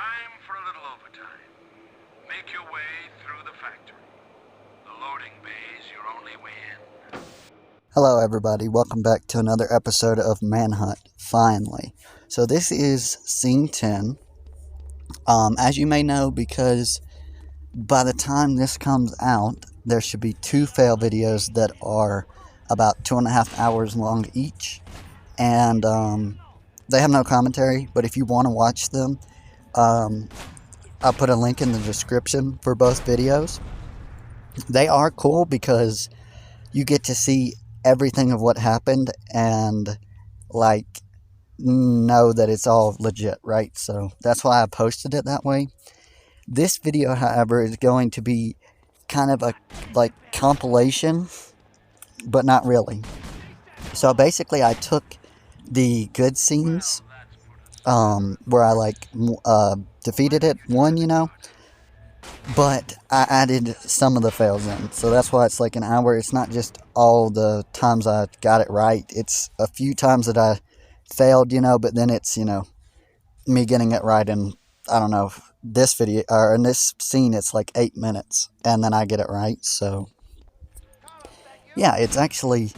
Time for a little overtime. Make your way through the factory. The loading bay's your only way in. Hello everybody, welcome back to another episode of Manhunt, finally. So this is scene 10. As you may know, because by the time this comes out, there should be two fail videos that are about 2.5 hours long each. And they have no commentary, but if you want to watch them, I'll put a link in the description for both videos. They are cool because you get to see everything of what happened and like know that it's all legit, right? So that's why I posted it that way. This video, however, is going to be kind of a like compilation, but not really. So basically I took the good scenes where I like defeated it, won, but I added some of the fails in. So that's why it's like an hour. It's not just all the times I got it right. It's a few times that I failed, but then it's, me getting it right in, I don't know, this video, or in this scene, it's like 8 minutes, and then I get it right. So, yeah, it's actually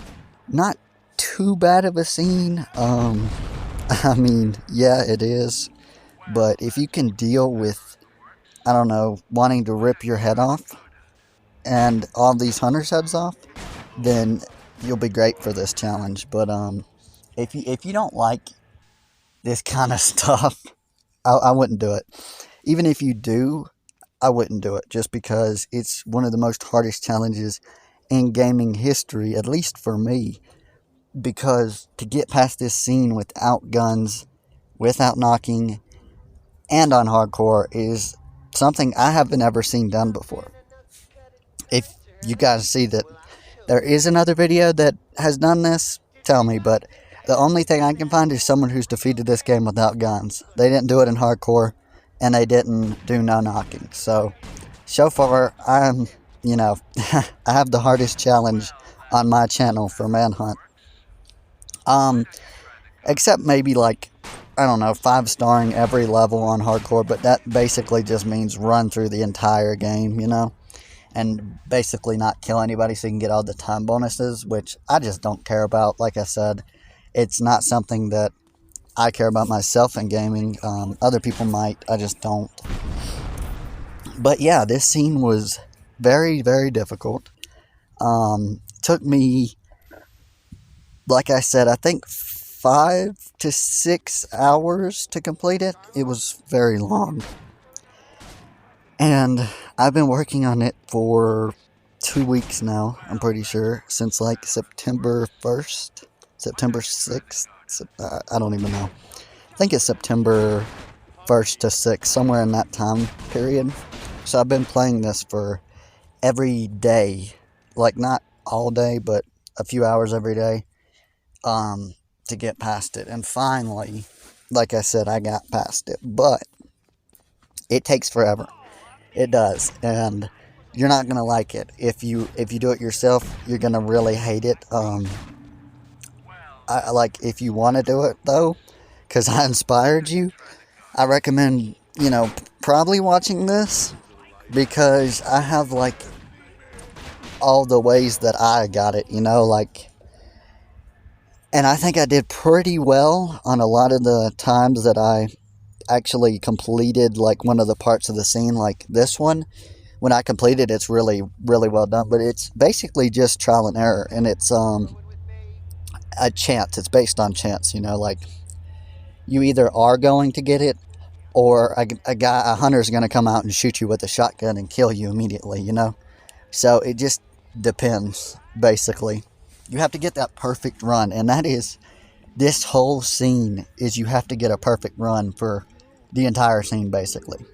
not too bad of a scene. I mean, yeah, it is. But if you can deal with, I don't know, wanting to rip your head off and all these hunters' heads off, then you'll be great for this challenge. But if you don't like this kind of stuff, I wouldn't do it. Even if you do, I wouldn't do it, just because it's one of the most hardest challenges in gaming history, at least for me. Because to get past this scene without guns, without knocking, and on hardcore is something I haven't ever seen done before. If you guys see that there is another video that has done this, tell me, but the only thing I can find is someone who's defeated this game without guns. They didn't do it in hardcore, and they didn't do no knocking. So far, I'm, I have the hardest challenge on my channel for Manhunt. Except maybe like, I don't know, 5-starring every level on hardcore, but that basically just means run through the entire game, and basically not kill anybody so you can get all the time bonuses, which I just don't care about. Like I said, it's not something that I care about myself in gaming. Other people might, I just don't. But yeah, this scene was very, very difficult. Took me, like I said, I think 5 to 6 hours to complete it. It was very long. And I've been working on it for 2 weeks now, I'm pretty sure, since like September 1st, September 6th, I don't even know. I think it's September 1st to 6th, somewhere in that time period. So I've been playing this for every day, like not all day, but a few hours every day, to get past it. And finally, like I said, I got past it, but it takes forever. It does, and you're not gonna like it. If you do it yourself, you're gonna really hate it. I like, if you want to do it though, because I inspired you, I recommend probably watching this, because I have like all the ways that I got it, like, and I think I did pretty well on a lot of the times that I actually completed like one of the parts of the scene, like this one. When I completed, it's really, really well done, but it's basically just trial and error, and it's a chance. It's based on chance, like you either are going to get it, or a hunter's going to come out and shoot you with a shotgun and kill you immediately, So it just depends, basically. You have to get that perfect run, and that is, this whole scene is, you have to get a perfect run for the entire scene, basically.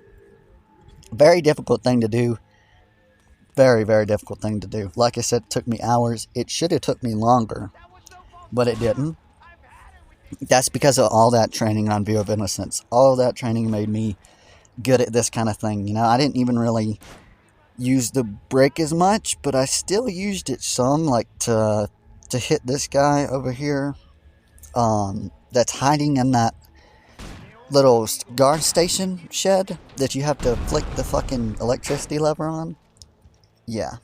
Very difficult thing to do. Very, very difficult thing to do. Like I said, it took me hours. It should have took me longer, but it didn't. That's because of all that training on View of Innocence. All of that training made me good at this kind of thing. I didn't even really use the brick as much, but I still used it some, like to hit this guy over here, that's hiding in that little guard station shed that you have to flick the fucking electricity lever on. Yeah.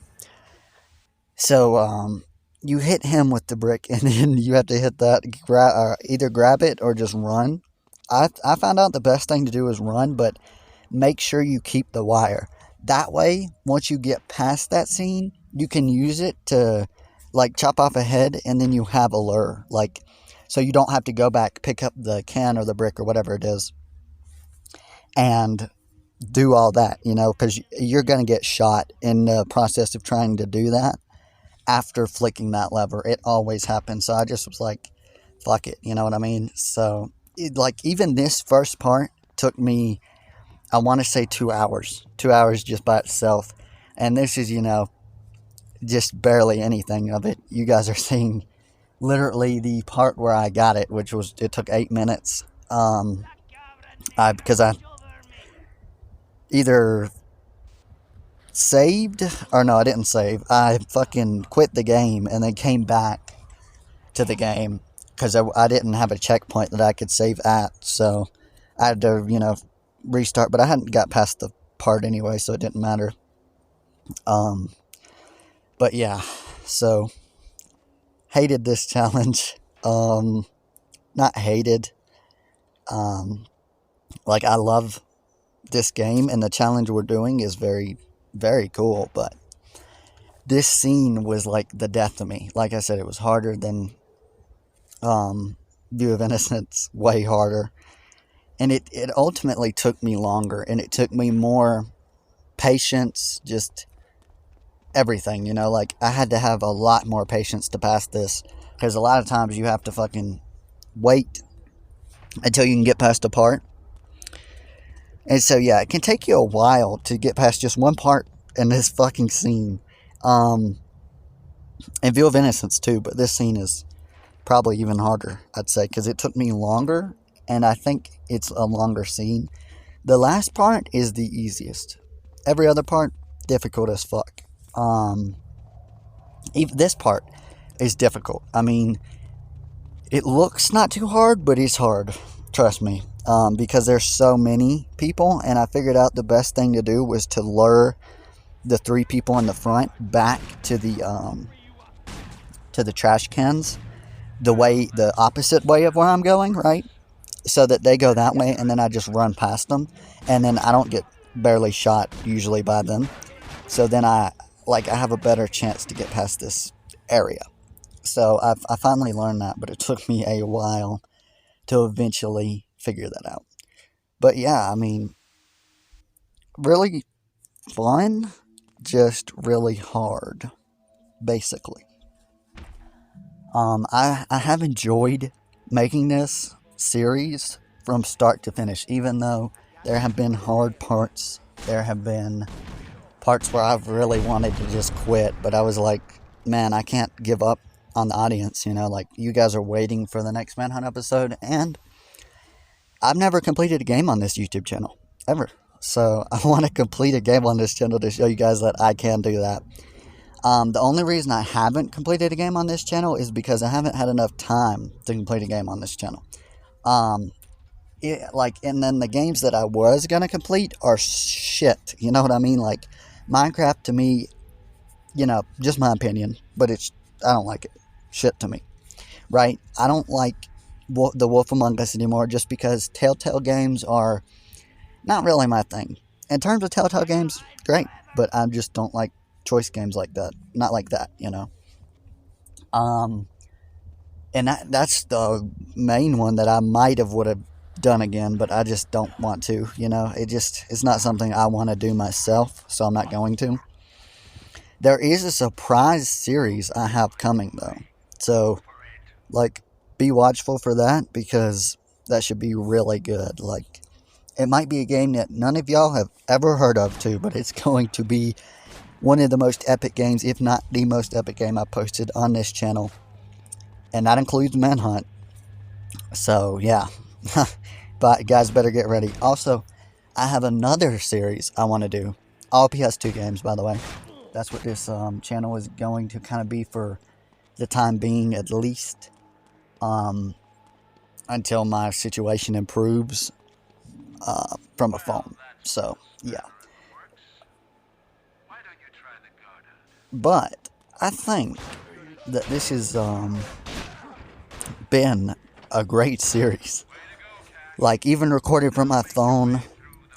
So, you hit him with the brick, and then you have to hit that, either grab it or just run. I found out the best thing to do is run, but make sure you keep the wire. That way, once you get past that scene, you can use it to, like, chop off a head, and then you have a lure. Like, so you don't have to go back, pick up the can or the brick or whatever it is, and do all that, because you're going to get shot in the process of trying to do that. After flicking that lever, it always happens. So I just was like, fuck it, you know what I mean? So, even this first part took me, I want to say 2 hours. 2 hours just by itself. And this is, just barely anything of it. You guys are seeing literally the part where I got it, it took 8 minutes. Because I either saved, or no, I didn't save. I fucking quit the game and then came back to the game because I didn't have a checkpoint that I could save at. So I had to, restart. But I hadn't got past the part anyway, so it didn't matter. But yeah, so hated this challenge. Not hated. I love this game, and the challenge we're doing is very, very cool, but this scene was like the death to me. Like I said, it was harder than View of Innocence, way harder. And it ultimately took me longer, and it took me more patience, just everything, I had to have a lot more patience to pass this, because a lot of times you have to fucking wait until you can get past a part. And so, yeah, it can take you a while to get past just one part in this fucking scene. And View of Innocence too, but this scene is probably even harder, I'd say, because it took me longer, and I think it's a longer scene. The last part is the easiest. Every other part, difficult as fuck. Even this part is difficult. I mean, it looks not too hard, but it's hard. Trust me. Because there's so many people, and I figured out the best thing to do was to lure the 3 people in the front back to the trash cans, the opposite way of where I'm going, right? So that they go that way, and then I just run past them, and then I don't get barely shot usually by them. So then I have a better chance to get past this area. So I finally learned that, but it took me a while to eventually figure that out. But yeah, I mean, really fun, just really hard, basically. I have enjoyed making this series from start to finish, even though there have been hard parts. There have been parts where I've really wanted to just quit, but I was like, man, I can't give up on the audience, you guys are waiting for the next Manhunt episode, and I've never completed a game on this YouTube channel, ever. So I want to complete a game on this channel to show you guys that I can do that. The only reason I haven't completed a game on this channel is because I haven't had enough time to complete a game on this channel. And then the games that I was going to complete are shit. You know what I mean? Like, Minecraft to me, just my opinion, but I don't like it. Shit to me. Right? I don't like The Wolf Among Us anymore, just because Telltale games are not really my thing. In terms of Telltale games, great, but I just don't like choice games like that. Not like that, And that's the main one that I would have done again, but I just don't want to, it's not something I want to do myself, so I'm not going to. There is a surprise series I have coming, though. So, be watchful for that, because that should be really good. It might be a game that none of y'all have ever heard of, too, but it's going to be one of the most epic games, if not the most epic game I posted on this channel. And that includes Manhunt. So, yeah. But, guys, better get ready. Also, I have another series I want to do. All PS2 games, by the way. That's what this channel is going to kind of be for the time being, at least. Until my situation improves. from a phone. So yeah, Why don't you try the garden? but I think that this has been a great series. Like, even recording from my phone,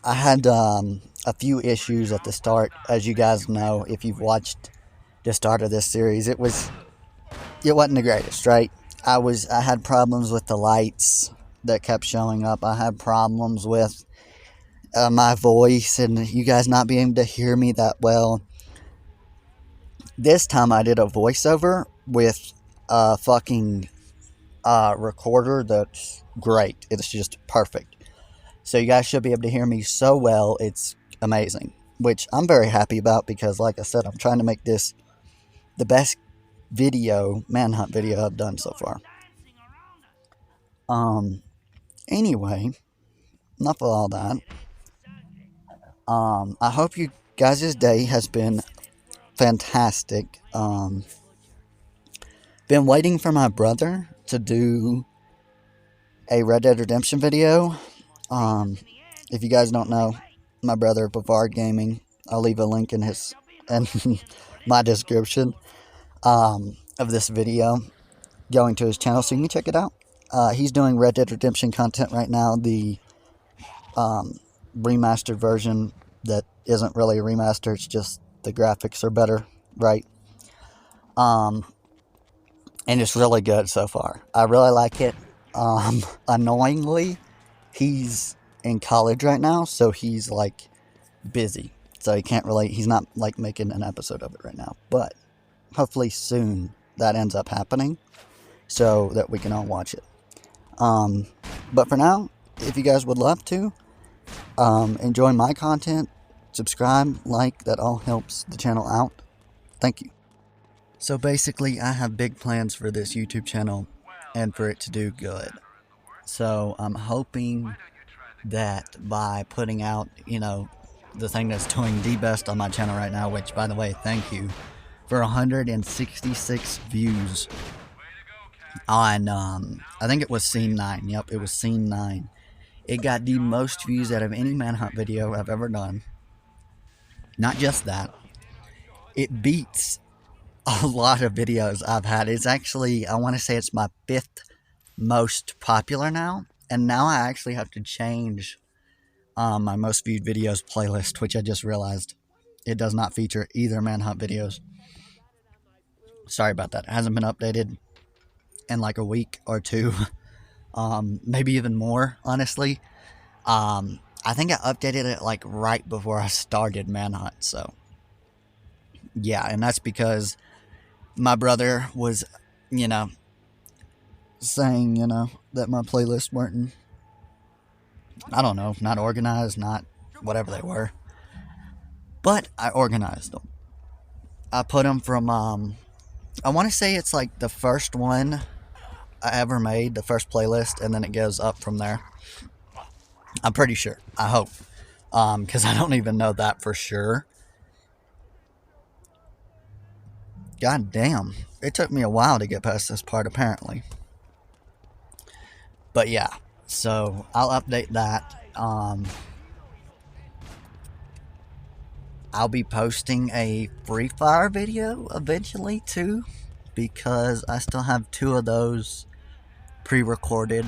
I had a few issues at the start. As you guys know, if you've watched the start of this series, it wasn't the greatest, right? I had problems with the lights that kept showing up. I had problems with my voice and you guys not being able to hear me that well. This time I did a voiceover with a fucking recorder that's great. It's just perfect. So you guys should be able to hear me so well. It's amazing, which I'm very happy about because, like I said, I'm trying to make this the best manhunt video I've done so far. Anyway, enough of all that. I hope you guys' day has been fantastic. Been waiting for my brother to do a Red Dead Redemption video. If you guys don't know, my brother Bavard Gaming, I'll leave a link in my description of this video, going to his channel so you can check it out. He's doing Red Dead Redemption content right now, the remastered version that isn't really a remaster, it's just the graphics are better, right? And it's really good so far. I really like it. Annoyingly, he's in college right now, so he's like busy. So he's not like making an episode of it right now. But hopefully soon that ends up happening so that we can all watch it. But for now, if you guys would love to enjoy my content, subscribe, like, that all helps the channel out. Thank you. So basically, I have big plans for this YouTube channel and for it to do good. So I'm hoping that by putting out, the thing that's doing the best on my channel right now, which, by the way, thank you, for 166 views on, I think it was Scene 9. Yep, it was Scene 9. It got the most views out of any Manhunt video I've ever done. Not just that, it beats a lot of videos I've had. It's actually, I want to say it's my 5th most popular now. And now I actually have to change my most viewed videos playlist, which I just realized it does not feature either Manhunt videos. Sorry about that. It hasn't been updated in like a week or two. Maybe even more, honestly. I think I updated it like right before I started Manhunt. So yeah, and that's because my brother was, saying, that my playlists weren't, I don't know, not organized, not whatever they were. But I organized them. I put them from, I want to say it's like the first one I ever made, the first playlist, and then it goes up from there. I'm pretty sure. I hope. Because I don't even know that for sure. God damn. It took me a while to get past this part, apparently. But yeah. So, I'll update that. I'll be posting a Free Fire video eventually, too. Because I still have 2 of those pre-recorded.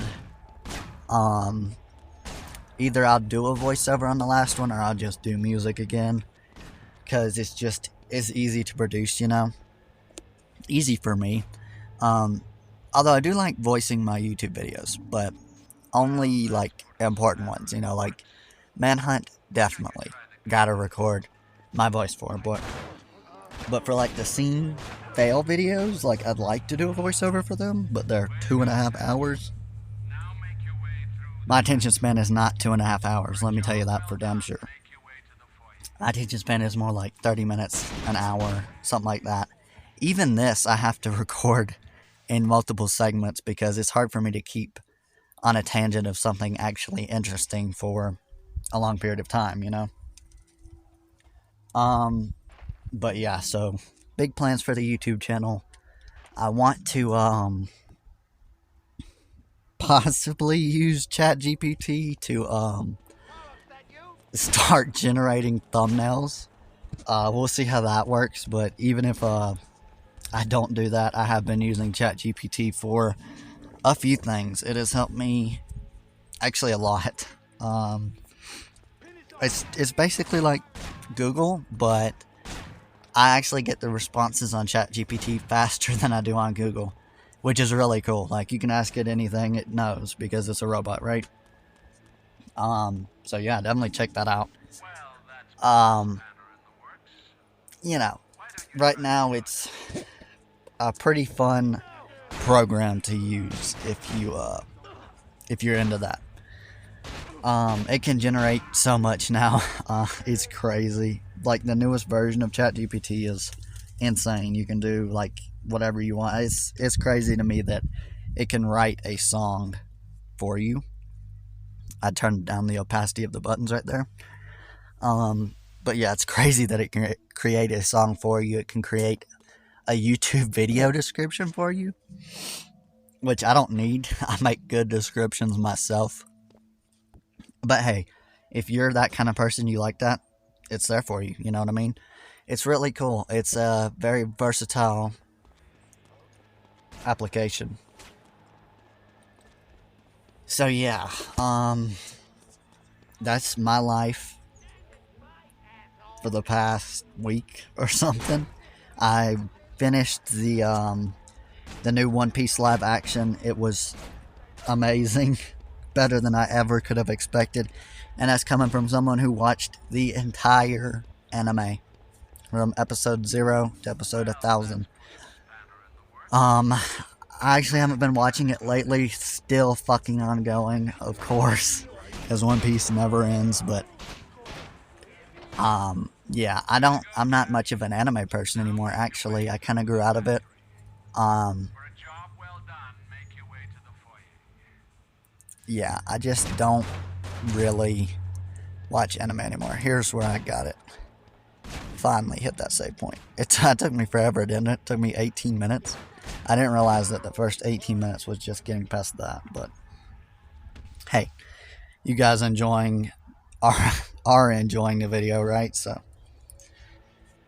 Either I'll do a voiceover on the last one, or I'll just do music again. Because it's easy to produce, Easy for me. Although I do like voicing my YouTube videos, but only like important ones, like Manhunt, definitely gotta record my voice for. But for like the scene fail videos, like I'd like to do a voiceover for them, but they're 2.5 hours. My attention span is not 2.5 hours, let me tell you that for damn sure. My attention span is more like 30 minutes, an hour, something like that. Even this, I have to record in multiple segments because it's hard for me to keep on a tangent of something actually interesting for a long period of time, But yeah, so big plans for the YouTube channel. I want to possibly use ChatGPT to start generating thumbnails. We'll see how that works, but even if I don't do that, I have been using ChatGPT for a few things. It has helped me actually a lot. It's basically like Google, but I actually get the responses on ChatGPT faster than I do on Google, which is really cool. Like, you can ask it anything, it knows because it's a robot, right? So yeah, definitely check that out. Well, that's Um, banner in the works. you know, Why don't you right try now it's a pretty fun program to use if you're into that. It can generate so much now. It's crazy. Like, the newest version of ChatGPT is insane. You can do like whatever you want. It's crazy to me that it can write a song for you. I turned down the opacity of the buttons right there. But yeah, it's crazy that it can create a song for you. It can create a YouTube video description for you, which I don't need. I make good descriptions myself. But hey, if you're that kind of person, you like that, it's there for you. You know what I mean? It's really cool. It's a very versatile application. So yeah, that's my life for the past week or something. I finished the new One Piece live action. It was amazing, better than I ever could have expected, and that's coming from someone who watched the entire anime from episode 0 to episode 1000. I actually haven't been watching it lately. Still fucking ongoing, of course, because One Piece never ends. But yeah, I'm not much of an anime person anymore. Actually, I kind of grew out of it. for a job well done, make your way to the foyer. Yeah, I just don't really watch anime anymore. Here's where I got it. Finally hit that save point. It took me forever, didn't it? It took me 18 minutes. I didn't realize that the first 18 minutes was just getting past that, but hey, you guys are enjoying the video, right? So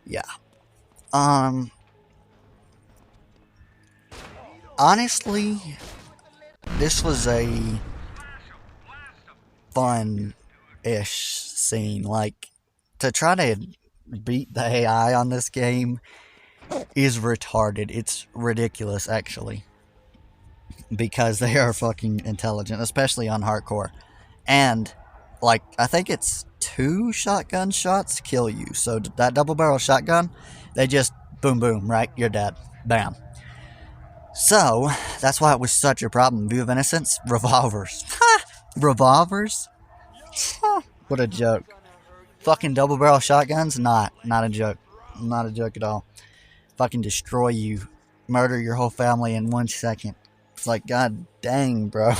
yeah. Honestly, this was a fun-ish scene. Like, to try to beat the AI on this game is retarded. It's ridiculous, actually, because they are fucking intelligent, especially on hardcore. And like, I think it's 2 shotgun shots kill you. So that double barrel shotgun, they just boom boom, right? You're dead. Bam. So that's why it was such a problem. View of Innocence, revolvers. Revolvers? What a joke. Fucking double barrel shotguns? Not a joke. Not a joke at all. Fucking destroy you. Murder your whole family in 1 second. It's like, god dang, bro.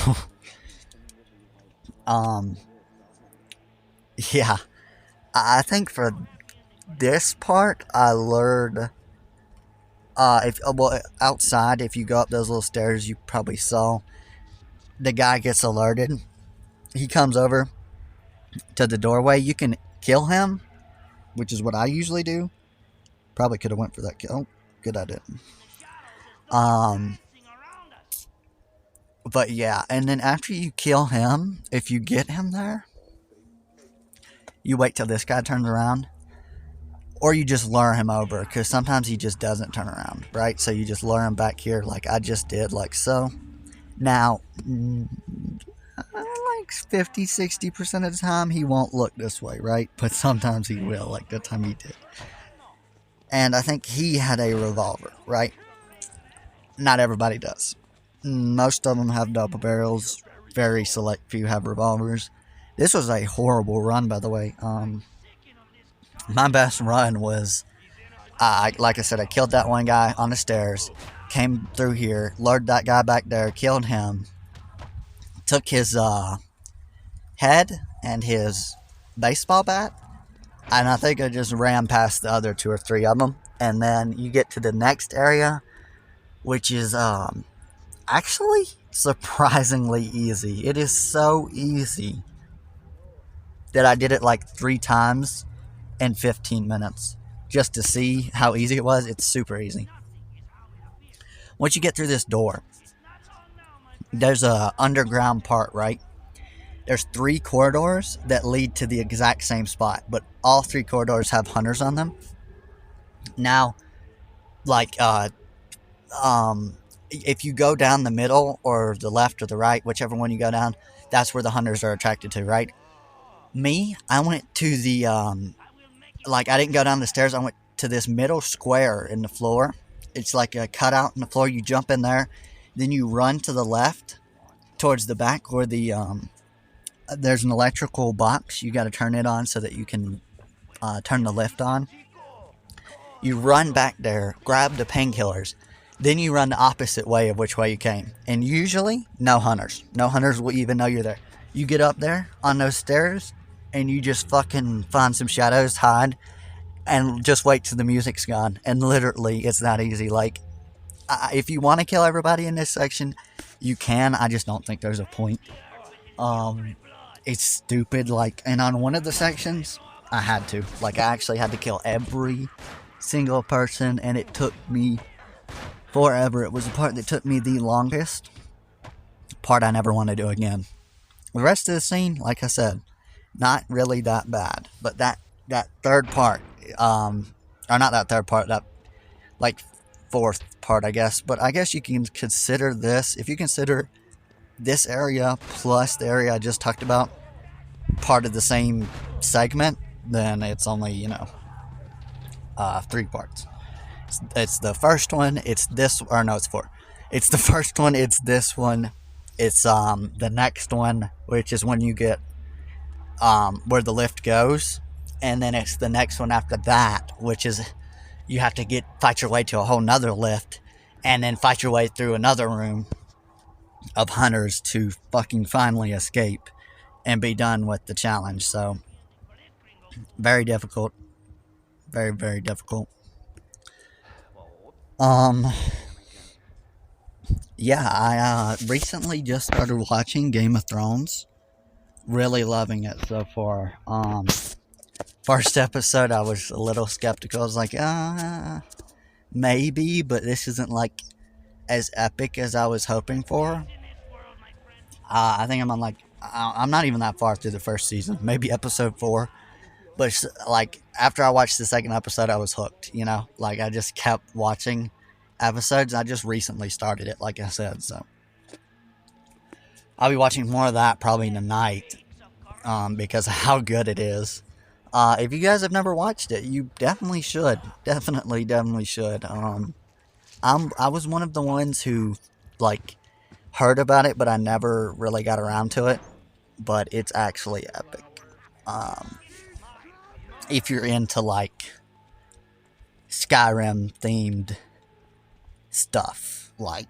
Yeah. I think for this part, I learned. If well, outside, if you go up those little stairs, you probably saw the guy gets alerted. He comes over to the doorway. You can kill him, which is what I usually do. Probably could have went for that kill. Oh, good I didn't. But yeah, and then after you kill him, if you get him there, you wait till this guy turns around, or you just lure him over, because sometimes he just doesn't turn around, right? So you just lure him back here, like I just did, like so. Now, like 50-60% of the time, he won't look this way, right? But sometimes he will, like that time he did. And I think he had a revolver, right? Not everybody does. Most of them have double barrels. Very select few have revolvers. This was a horrible run, by the way. My best run was, like I said, I killed that one guy on the stairs, came through here, lured that guy back there, killed him, took his head and his baseball bat, and I think I just ran past the other 2 or 3 of them. And then you get to the next area, which is actually surprisingly easy. It is so easy that I did it like 3 times in 15 minutes just to see how easy it was. It's super easy. Once you get through this door, there's a underground part, right? There's 3 corridors that lead to the exact same spot, but all 3 corridors have hunters on them. Now, like, if you go down the middle or the left or the right, whichever one you go down, that's where the hunters are attracted to, right? Me, I went to the, I didn't go down the stairs. I went to this middle square in the floor. It's like a cutout in the floor. You jump in there, then you run to the left towards the back where there's an electrical box. You got to turn it on so that you can turn the lift on. You run back there, grab the painkillers, then you run the opposite way of which way you came. And usually, no hunters. No hunters will even know you're there. You get up there on those stairs, and you just fucking find some shadows, hide, and just wait till the music's gone. And literally, it's that easy. Like, if you want to kill everybody in this section, you can. I just don't think there's a point. It's stupid. Like, and on one of the sections, I had to. Like, I actually had to kill every single person, and it took me forever. It was the part that took me the longest. Part I never want to do again. The rest of the scene, like I said, not really that bad. But that third part, or not that third part, that like fourth part, I guess. But I guess you can consider this, if you consider this area plus the area I just talked about part of the same segment, then it's only, 3 parts. It's the first one, it's this, or no, it's 4. It's the first one, it's this one, it's the next one, which is when you get where the lift goes, and then it's the next one after that, which is you have to fight your way to a whole nother lift, and then fight your way through another room of hunters to fucking finally escape and be done with the challenge. So very difficult, very, very difficult. Yeah, I recently just started watching Game of Thrones. Really loving it so far. First episode, I was a little skeptical. I was like, maybe, but this isn't like as epic as I was hoping for. I think I'm on I'm not even that far through the first season, maybe episode 4. But like after I watched the second episode, I was hooked. Like I just kept watching episodes. I just recently started it, like I said, so I'll be watching more of that probably tonight, because of how good it is. If you guys have never watched it, you definitely should. Definitely should. I was one of the ones who heard about it, but I never really got around to it. But it's actually epic. If you're into Skyrim themed stuff, what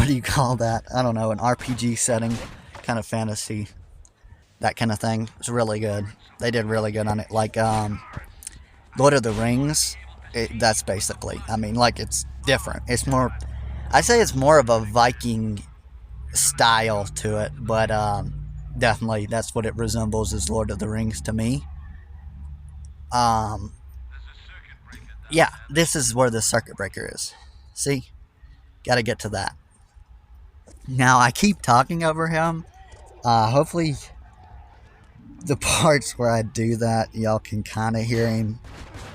do you call that? I don't know, an RPG setting, kind of fantasy, that kind of thing. It's really good. They did really good on it. Lord of the Rings, that's basically, it's different. It's more, I say it's more of a Viking style to it, but definitely that's what it resembles, is Lord of the Rings to me. Yeah, this is where the circuit breaker is. See? Gotta get to that. Now, I keep talking over him. Hopefully, the parts where I do that, y'all can kind of hear him.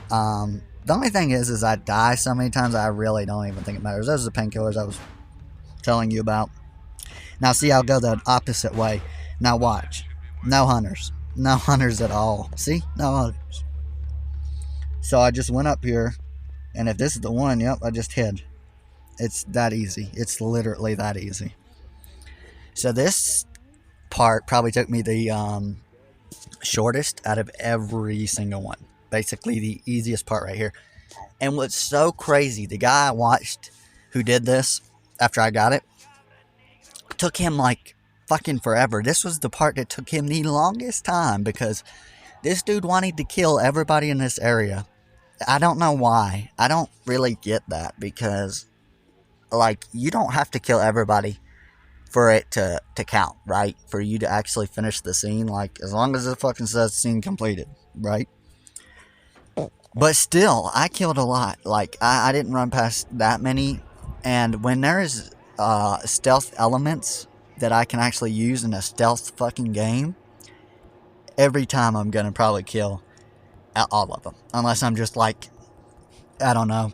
The only thing is I die so many times, I really don't even think it matters. Those are the painkillers I was telling you about. Now, see, I'll go the opposite way. Now, watch. No hunters. No hunters at all. See? No hunters. So I just went up here, and if this is the one, yep, I just hid. It's that easy. It's literally that easy. So this part probably took me the shortest out of every single one. Basically the easiest part right here. And what's so crazy, the guy I watched who did this after I got it, took him fucking forever. This was the part that took him the longest time, because this dude wanted to kill everybody in this area. I don't know why. I don't really get that, because you don't have to kill everybody for it to count, right? For you to actually finish the scene, like, as long as it fucking says scene completed, right? But still, I killed a lot. Like, I didn't run past that many. And when there is stealth elements that I can actually use in a stealth fucking game, every time I'm gonna probably kill all of them. Unless I'm just like, I don't know,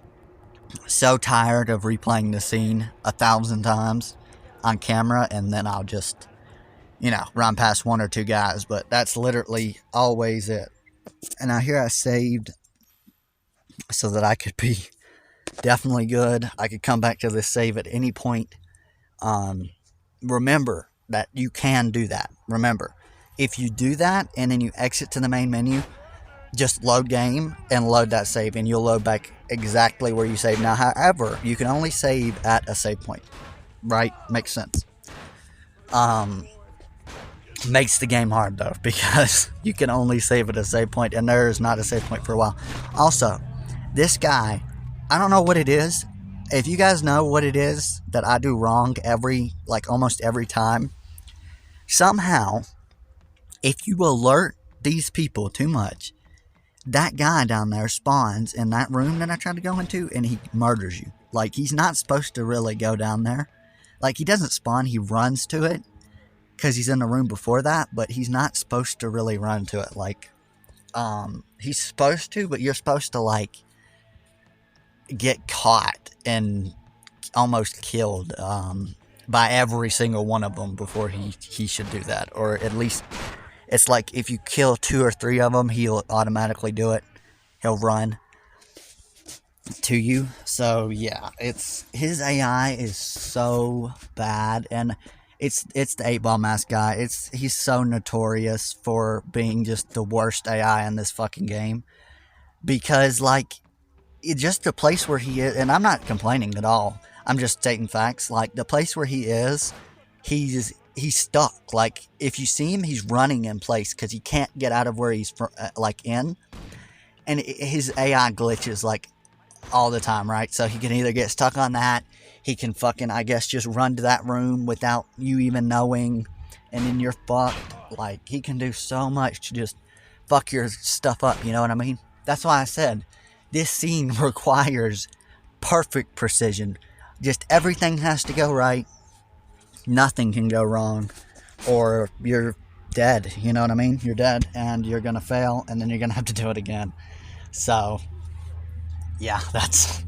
so tired of replaying the scene 1,000 times on camera, and then I'll just, run past one or two guys. But that's literally always it. And now here I saved so that I could be definitely good. I could come back to this save at any point. Remember that you can do that. Remember, if you do that and then you exit to the main menu, just load game and load that save, and you'll load back exactly where you saved. Now, however, you can only save at a save point, right? Makes sense. Makes the game hard though, because you can only save at a save point, and there is not a save point for a while. Also, this guy, I don't know what it is. If you guys know what it is that I do wrong almost every time, somehow, if you alert these people too much, that guy down there spawns in that room that I tried to go into, and he murders you. Like, he's not supposed to really go down there. Like, he doesn't spawn, he runs to it, because he's in the room before that, but he's not supposed to really run to it. Like, he's supposed to, but you're supposed to, like, get caught and almost killed by every single one of them before he should do that. Or at least, it's like if you kill 2 or 3 of them, he'll automatically do it. He'll run to you. So yeah, his AI is so bad, and it's the 8-Ball Mask guy. He's so notorious for being just the worst AI in this fucking game, because like, just the place where he is, and I'm not complaining at all, I'm just stating facts. Like, the place where he is, he's stuck. Like, if you see him, he's running in place because he can't get out of where he's in, and his AI glitches like all the time, right? So he can either get stuck on that, he can fucking, I guess, just run to that room without you even knowing, and then you're fucked. Like, he can do so much to just fuck your stuff up, you know what I mean? That's why I said this scene requires perfect precision. Just everything has to go right. Nothing can go wrong, or you're dead, you know what I mean? You're dead, and you're gonna fail, and then you're gonna have to do it again. So yeah, that's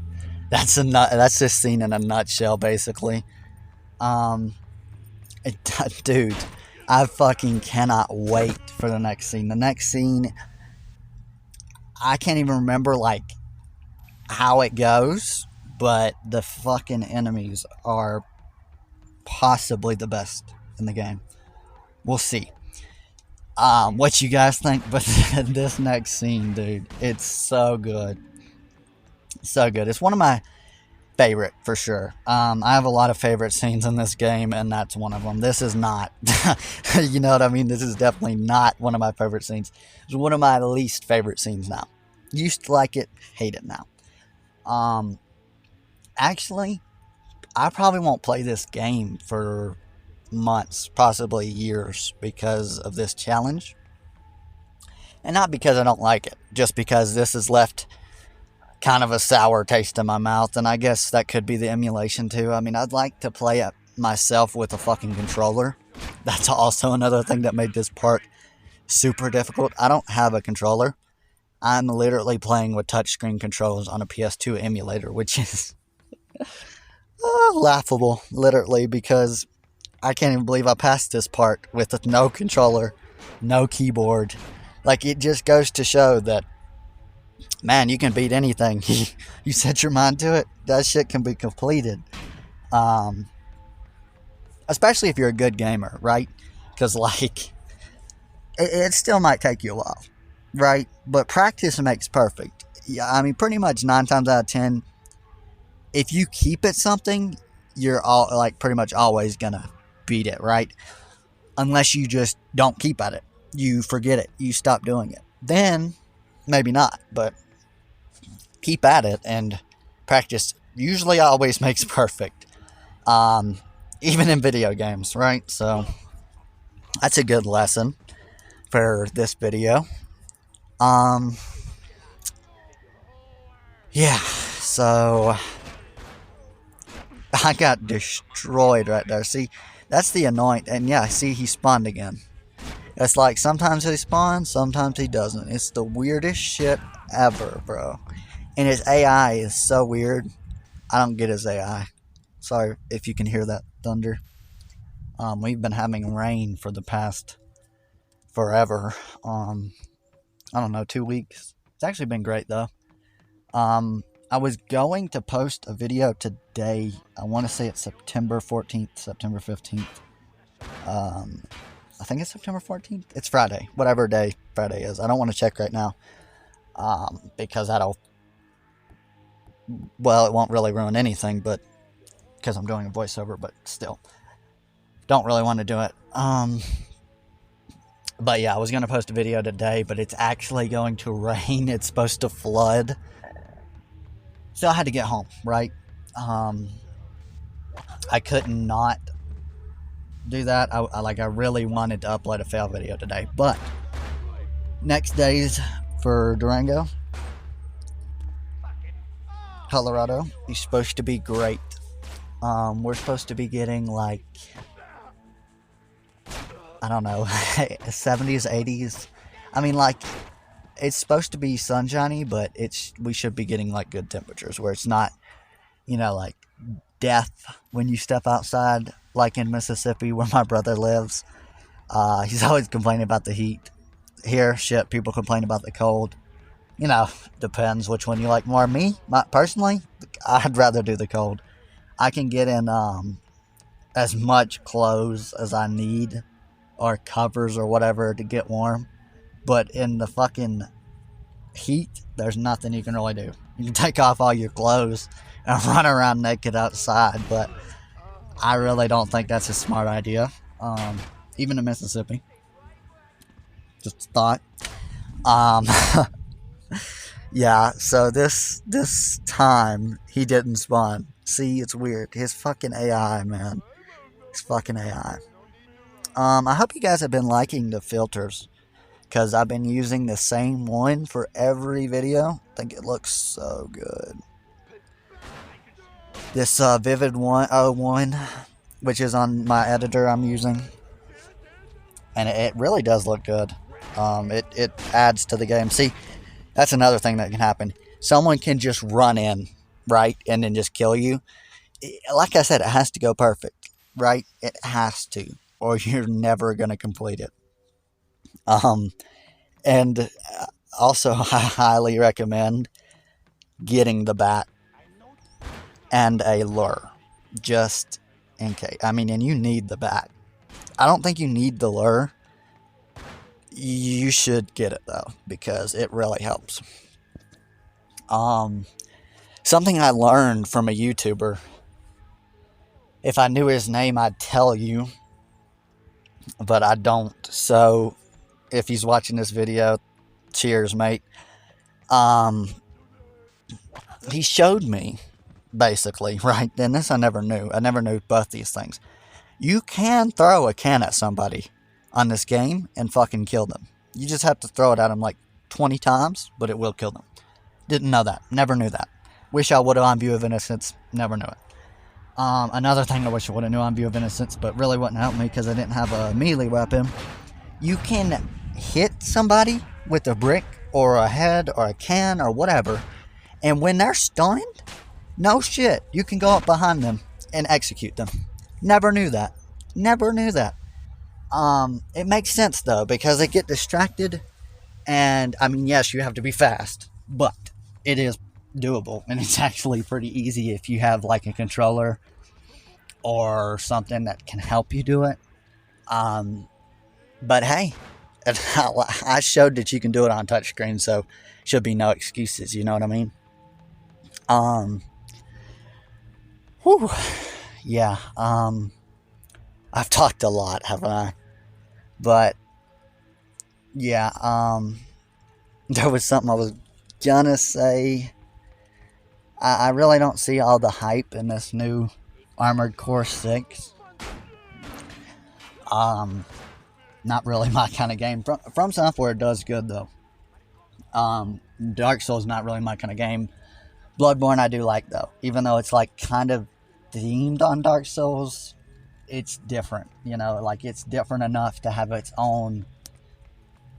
this scene in a nutshell, basically. Dude, I fucking cannot wait for the next scene. The next scene, I can't even remember like how it goes, but the fucking enemies are possibly the best in the game. We'll see what you guys think, but this next scene, dude, it's so good. So good. It's one of my favorite, for sure. I have a lot of favorite scenes in this game, and that's one of them. This is not. You know what I mean? This is definitely not one of my favorite scenes. It's one of my least favorite scenes now. Used to like it, hate it now. Actually, I probably won't play this game for months, possibly years, because of this challenge. And not because I don't like it, just because this has left kind of a sour taste in my mouth, and I guess that could be the emulation too. I mean, I'd like to play it myself with a fucking controller. That's also another thing that made this part super difficult. I don't have a controller. I'm literally playing with touchscreen controls on a PS2 emulator, which is laughable, literally, because I can't even believe I passed this part with no controller, no keyboard. Like, it just goes to show that, man, you can beat anything. You set your mind to it, that shit can be completed. Especially if you're a good gamer, right? Because, like, it still might take you a while, right? But practice makes perfect. Yeah, I mean, pretty much 9 times out of 10, if you keep at something, you're pretty much always gonna beat it, right? Unless you just don't keep at it. You forget it. You stop doing it. Then, maybe not, but keep at it, and practice usually always makes perfect. even in video games, right? So that's a good lesson for this video. Um, yeah, so I got destroyed right there. See, that's the annoying, and yeah, see, he spawned again. It's like sometimes he spawns, sometimes he doesn't. It's the weirdest shit ever, bro. And his AI is so weird. I don't get his AI. Sorry if you can hear that thunder. We've been having rain for the past forever. I don't know, 2 weeks. It's actually been great though. I was going to post a video today. I want to say it's September 14th, September 15th. I think it's September 14th. It's Friday, whatever day Friday is. I don't want to check right now because well, it won't really ruin anything, but because I'm doing a voiceover, but still, don't really want to do it. But yeah, I was going to post a video today, but it's actually going to rain. It's supposed to flood. So I had to get home, right? I could not do that. I really wanted to upload a fail video today, but next days for Durango, Colorado, is supposed to be great. We're supposed to be getting like, I don't know, 70s, 80s. I mean, like, it's supposed to be sunshiny, but we should be getting like good temperatures where it's not, like death when you step outside, like in Mississippi where my brother lives. He's always complaining about the heat. Here, shit, people complain about the cold. Depends which one you like more. Me, personally, I'd rather do the cold. I can get in as much clothes as I need, or covers or whatever to get warm. But in the fucking heat, there's nothing you can really do. You can take off all your clothes and run around naked outside, but I really don't think that's a smart idea. Even in Mississippi. Just a thought. Yeah, so this time he didn't spawn. See, it's weird. His fucking AI, man. His fucking AI. I hope you guys have been liking the filters, because I've been using the same one for every video. I think it looks so good. This Vivid 101, which is on my editor I'm using, and it really does look good. It adds to the game. See, that's another thing that can happen. Someone can just run in, right, and then just kill you. Like I said, it has to go perfect, right? It has to, or you're never going to complete it. And also, I highly recommend getting the bat and a lure, just in case. I mean, and you need the bat. I don't think you need the lure. You should get it though, because it really helps. Something I learned from a YouTuber. If I knew his name, I'd tell you, but I don't. So, if he's watching this video, cheers, mate. He showed me, basically, right? And this I never knew. I never knew both these things. You can throw a can at somebody on this game and fucking kill them. You just have to throw it at them like 20 times, but it will kill them. Didn't know that. Never knew that. Wish I would have on View of Innocence. Never knew it. Another thing I wish I would have knew on View of Innocence, but really wouldn't help me because I didn't have a melee weapon. You can hit somebody with a brick or a head or a can or whatever, and when they're stunned, no shit, you can go up behind them and execute them. Never knew that. Never knew that. It makes sense though, because they get distracted, and I mean, yes, you have to be fast, but it is doable, and it's actually pretty easy if you have like a controller or something that can help you do it. But hey, I showed that you can do it on touchscreen, so should be no excuses, you know what I mean? Whew. Yeah, I've talked a lot, haven't I? But yeah, there was something I was gonna say. I really don't see all the hype in this new Armored Core 6. Not really my kind of game. From Software does good though. Dark Souls not really my kind of game. Bloodborne I do like though, even though it's like kind of themed on Dark Souls. It's different, you know, like it's different enough to have its own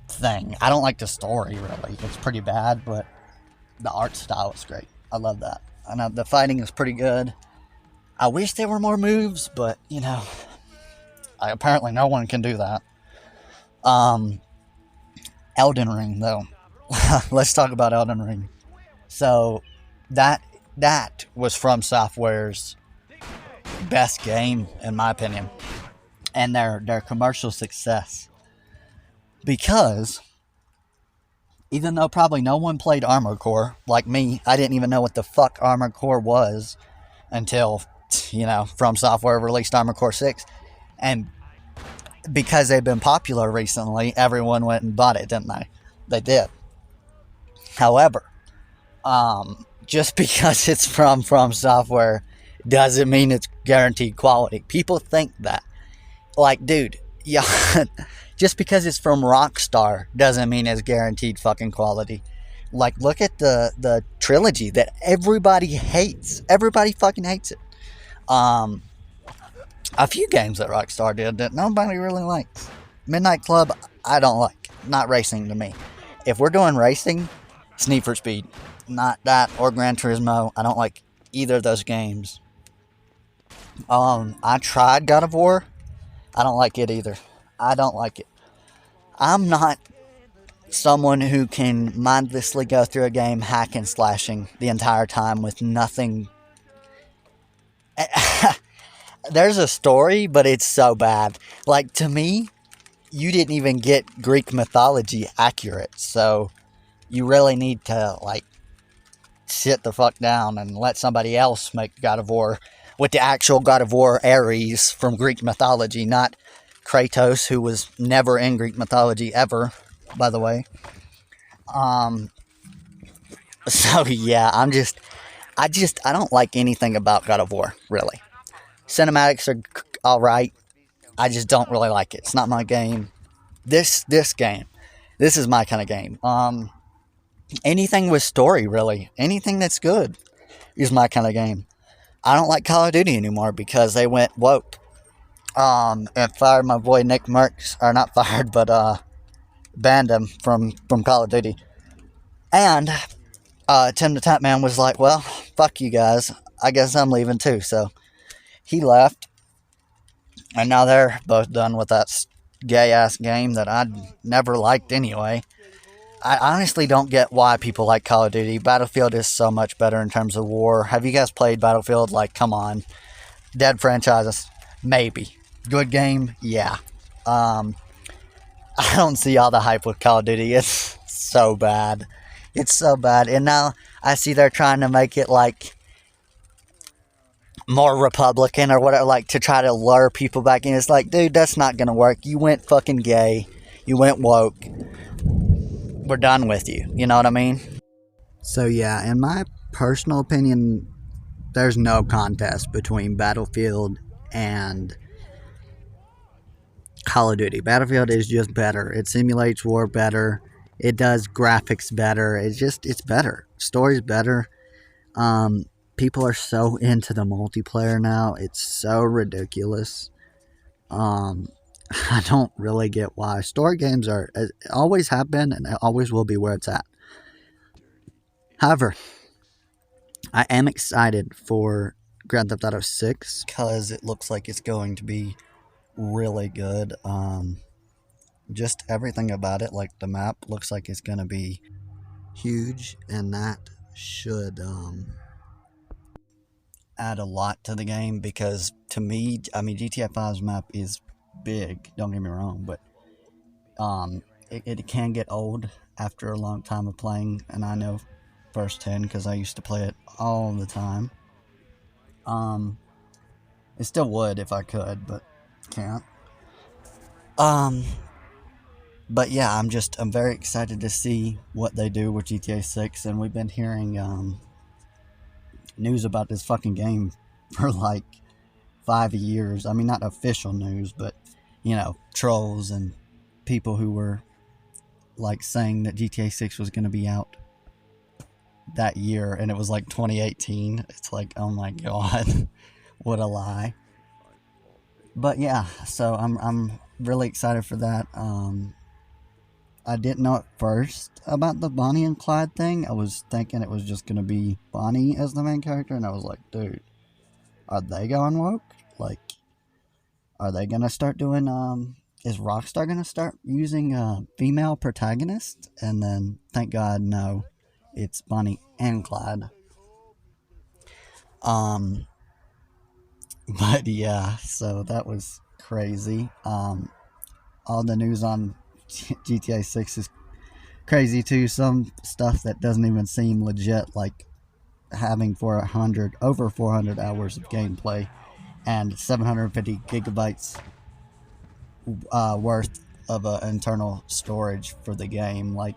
thing. I don't like the story really; it's pretty bad, but the art style is great. I love that. I know the fighting is pretty good. I wish there were more moves, but you know, apparently no one can do that. Elden Ring though. Let's talk about Elden Ring. So that was From Software's best game in my opinion, and their commercial success, because even though probably no one played Armored Core like me, I didn't even know what the fuck Armored Core was until, you know, From Software released Armored Core 6, and because they've been popular recently, everyone went and bought it, didn't they? They did. However, just because it's from Software doesn't mean it's guaranteed quality. People think that. Like, dude, yeah, just because it's from Rockstar doesn't mean it's guaranteed fucking quality. Like, look at the trilogy that everybody hates. Everybody fucking hates it. A few games that Rockstar did that nobody really likes. Midnight Club, I don't like. Not racing to me. If we're doing racing, it's Need for Speed. Not that or Gran Turismo. I don't like either of those games. I tried God of War. I don't like it either. I don't like it. I'm not someone who can mindlessly go through a game hack and slashing the entire time with nothing. There's a story, but it's so bad. Like, to me, you didn't even get Greek mythology accurate, so you really need to, like, sit the fuck down and let somebody else make God of War with the actual God of War Ares from Greek mythology, not Kratos, who was never in Greek mythology ever, by the way. So yeah, I don't like anything about God of War, really. Cinematics are alright. I just don't really like it. It's not my game. This game. This is my kind of game. Anything with story, really. Anything that's good is my kind of game. I don't like Call of Duty anymore because they went woke. And fired my boy Nick Merckx, or not fired, but banned him from Call of Duty. And Tim the Tap Man was like, well, fuck you guys. I guess I'm leaving too. So he left. And now they're both done with that gay-ass game that I never liked anyway. I honestly don't get why people like Call of Duty. Battlefield is so much better in terms of war. Have you guys played Battlefield? Like, come on. Dead franchises? Maybe. Good game? Yeah. I don't see all the hype with Call of Duty. It's so bad. It's so bad. And now I see they're trying to make it like more Republican or whatever, like to try to lure people back in. It's like, dude, that's not gonna work. You went fucking gay. You went woke. We're done with you. You know what I mean? So yeah, in my personal opinion, there's no contest between Battlefield and Call of Duty. Battlefield is just better. It simulates war better. It does graphics better. It's better. Story's better. People are so into the multiplayer now. It's so ridiculous. I don't really get why. Story games always have been and always will be where it's at. However, I am excited for Grand Theft Auto 6 because it looks like it's going to be really good. Just everything about it, like the map, looks like it's going to be huge, and that should add a lot to the game because to me, I mean, GTA 5's map is big, don't get me wrong, but it can get old after a long time of playing, and I know first 10 because I used to play it all the time. It still would if I could, but can't. But yeah, I'm very excited to see what they do with GTA 6, and we've been hearing news about this fucking game for like 5 years. I mean, not official news, but trolls and people who were like saying that GTA 6 was going to be out that year, and it was like 2018. It's like, oh my god, what a lie. But yeah, so I'm really excited for that. I didn't know at first about the Bonnie and Clyde thing. I was thinking it was just going to be Bonnie as the main character, and I was like, dude, are they going woke? Like, are they going to start doing, is Rockstar going to start using female protagonists? And then, thank God, no, it's Bonnie and Clyde. But yeah, so that was crazy. All the news on GTA 6 is crazy too. Some stuff that doesn't even seem legit, like having over 400 hours of gameplay and 750 gigabytes worth of internal storage for the game. Like,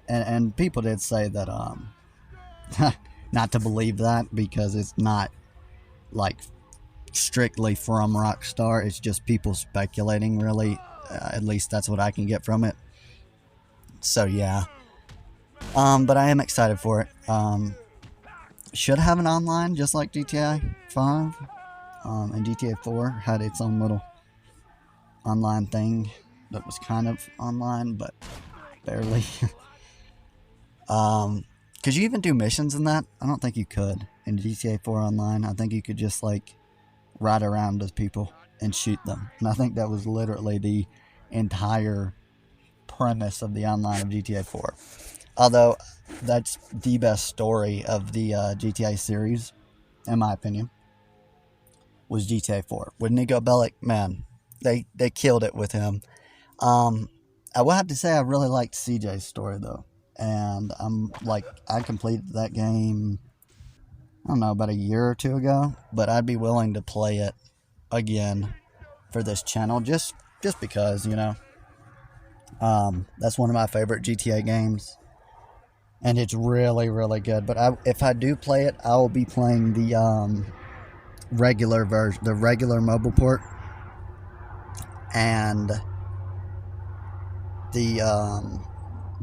and people did say that not to believe that, because it's not like strictly from Rockstar. It's just people speculating, really. At least that's what I can get from it. So yeah. But I am excited for it. Should have an online, just like GTA 5. And GTA 4 had its own little online thing that was kind of online, but barely. Could you even do missions in that? I don't think you could in GTA 4 online. I think you could just like ride around with people and shoot them. And I think that was literally the entire premise of the online of GTA 4. Although that's the best story of the GTA series, in my opinion, was GTA 4. With Nico Bellic, man, they killed it with him. I will have to say I really liked CJ's story though, and I completed that game, I don't know, about a year or two ago, but I'd be willing to play it again for this channel just because, that's one of my favorite GTA games, and it's really, really good. But if I do play it, I will be playing the regular version, the regular mobile port, and the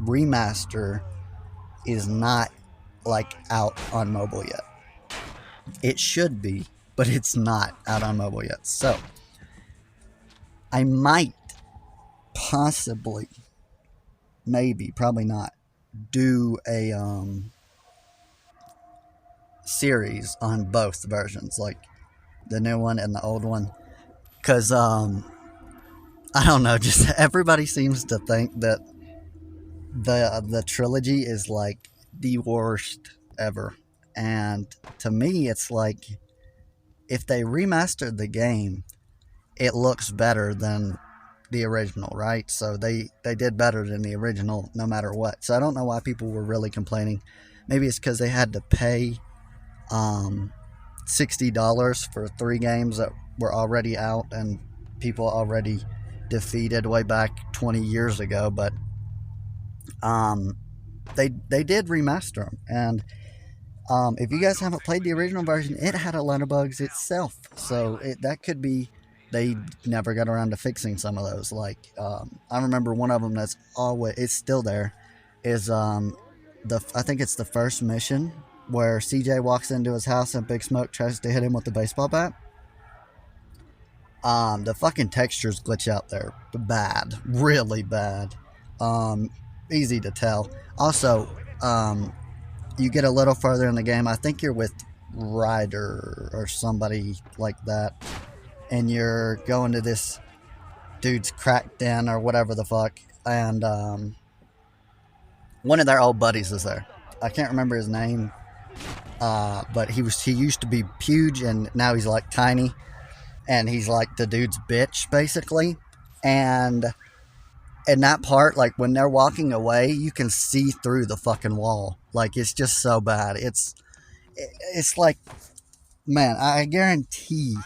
remaster is not like out on mobile yet. It should be, but it's not out on mobile yet. So I might possibly, maybe, probably not, do a series on both versions, like the new one and the old one, because I don't know, just everybody seems to think that the trilogy is like the worst ever, and to me it's like, if they remastered the game, it looks better than the original, right? So they did better than the original no matter what. So I don't know why people were really complaining. Maybe it's because they had to pay $60 for 3 games that were already out and people already defeated way back 20 years ago. But they did remaster them, and if you guys haven't played the original version, it had a lot of bugs itself. So that could be they never got around to fixing some of those. Like I remember one of them that's always, it's still there, is I think it's the first mission where CJ walks into his house and Big Smoke tries to hit him with the baseball bat. The fucking textures glitch out there bad, really bad. Easy to tell. Also, you get a little further in the game, I think you're with Ryder or somebody like that, and you're going to this dude's crack den or whatever the fuck, and one of their old buddies is there. I can't remember his name, but he used to be huge, and now he's like tiny, and he's like the dude's bitch basically. And in that part, like when they're walking away, you can see through the fucking wall. Like, it's just so bad. It's like, man, I guarantee